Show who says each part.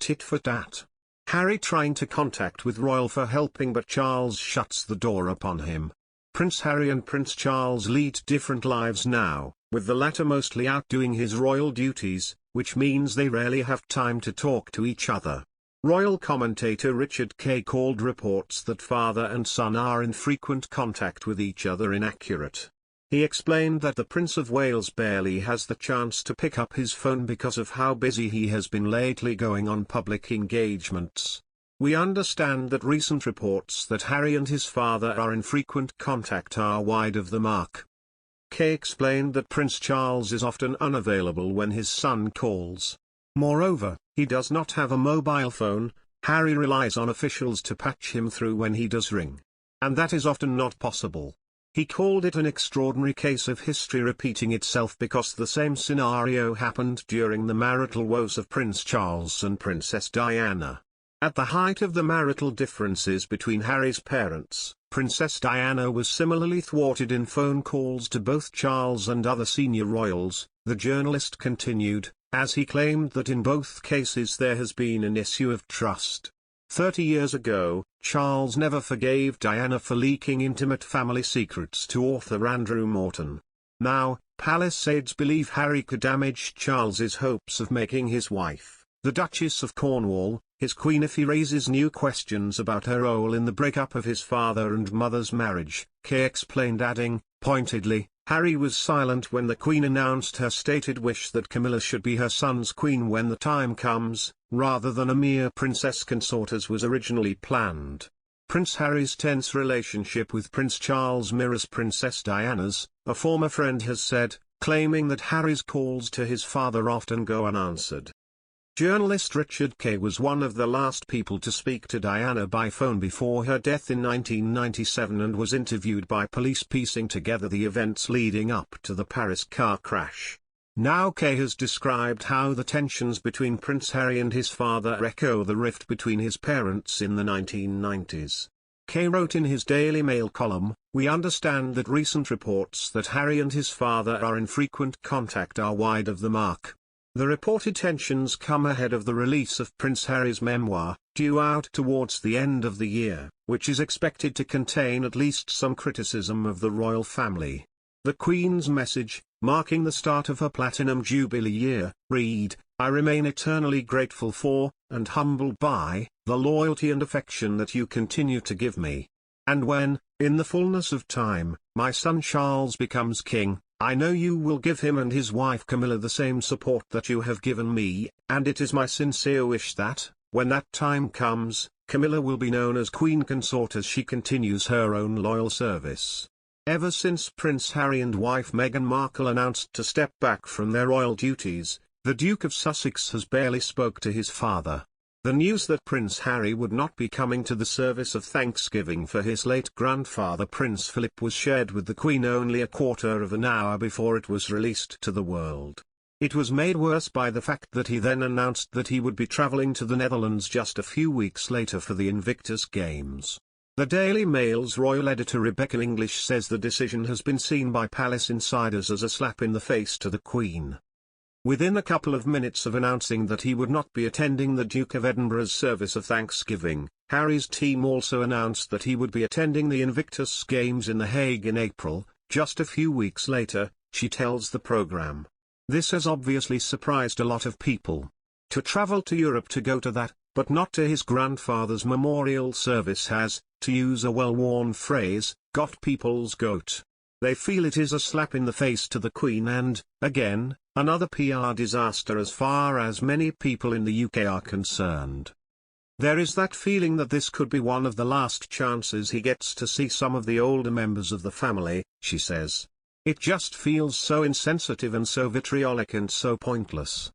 Speaker 1: tit for tat. Harry trying to contact with royal for helping, but Charles shuts the door upon him. Prince Harry and Prince Charles lead different lives now, with the latter mostly out doing his royal duties, which means they rarely have time to talk to each other. Royal commentator Richard Kay called reports that father and son are in frequent contact with each other inaccurate. He explained that the Prince of Wales barely has the chance to pick up his phone because of how busy he has been lately going on public engagements. We understand that recent reports that Harry and his father are in frequent contact are wide of the mark. Kay explained that Prince Charles is often unavailable when his son calls. Moreover, he does not have a mobile phone. Harry relies on officials to patch him through when he does ring. And that is often not possible. He called it an extraordinary case of history repeating itself because the same scenario happened during the marital woes of Prince Charles and Princess Diana. At the height of the marital differences between Harry's parents, Princess Diana was similarly thwarted in phone calls to both Charles and other senior royals, the journalist continued, as he claimed that in both cases there has been an issue of trust. 30 years ago, Charles never forgave Diana for leaking intimate family secrets to author Andrew Morton. Now, palace aides believe Harry could damage Charles's hopes of making his wife, the Duchess of Cornwall, his queen if he raises new questions about her role in the breakup of his father and mother's marriage, Kay explained, adding, pointedly, Harry was silent when the Queen announced her stated wish that Camilla should be her son's queen when the time comes, rather than a mere princess consort as was originally planned. Prince Harry's tense relationship with Prince Charles mirrors Princess Diana's, a former friend has said, claiming that Harry's calls to his father often go unanswered. Journalist Richard Kay was one of the last people to speak to Diana by phone before her death in 1997 and was interviewed by police piecing together the events leading up to the Paris car crash. Now Kay has described how the tensions between Prince Harry and his father echo the rift between his parents in the 1990s. Kay wrote in his Daily Mail column, "We understand that recent reports that Harry and his father are in frequent contact are wide of the mark. The reported tensions come ahead of the release of Prince Harry's memoir, due out towards the end of the year, which is expected to contain at least some criticism of the royal family. The Queen's message, marking the start of her Platinum Jubilee year, read, I remain eternally grateful for, and humbled by, the loyalty and affection that you continue to give me. And when, in the fullness of time, my son Charles becomes king, I know you will give him and his wife Camilla the same support that you have given me, and it is my sincere wish that, when that time comes, Camilla will be known as Queen Consort as she continues her own loyal service." Ever since Prince Harry and wife Meghan Markle announced to step back from their royal duties, the Duke of Sussex has barely spoke to his father. The news that Prince Harry would not be coming to the service of Thanksgiving for his late grandfather Prince Philip was shared with the Queen only a quarter of an hour before it was released to the world. It was made worse by the fact that he then announced that he would be travelling to the Netherlands just a few weeks later for the Invictus Games. The Daily Mail's royal editor Rebecca English says the decision has been seen by palace insiders as a slap in the face to the Queen. Within a couple of minutes of announcing that he would not be attending the Duke of Edinburgh's service of Thanksgiving, Harry's team also announced that he would be attending the Invictus Games in The Hague in April. Just a few weeks later, she tells the programme. This has obviously surprised a lot of people. To travel to Europe to go to that, but not to his grandfather's memorial service has, to use a well-worn phrase, got people's goat. They feel it is a slap in the face to the Queen and, again, another PR disaster as far as many people in the UK are concerned. There is that feeling that this could be one of the last chances he gets to see some of the older members of the family, she says. It just feels so insensitive and so vitriolic and so pointless.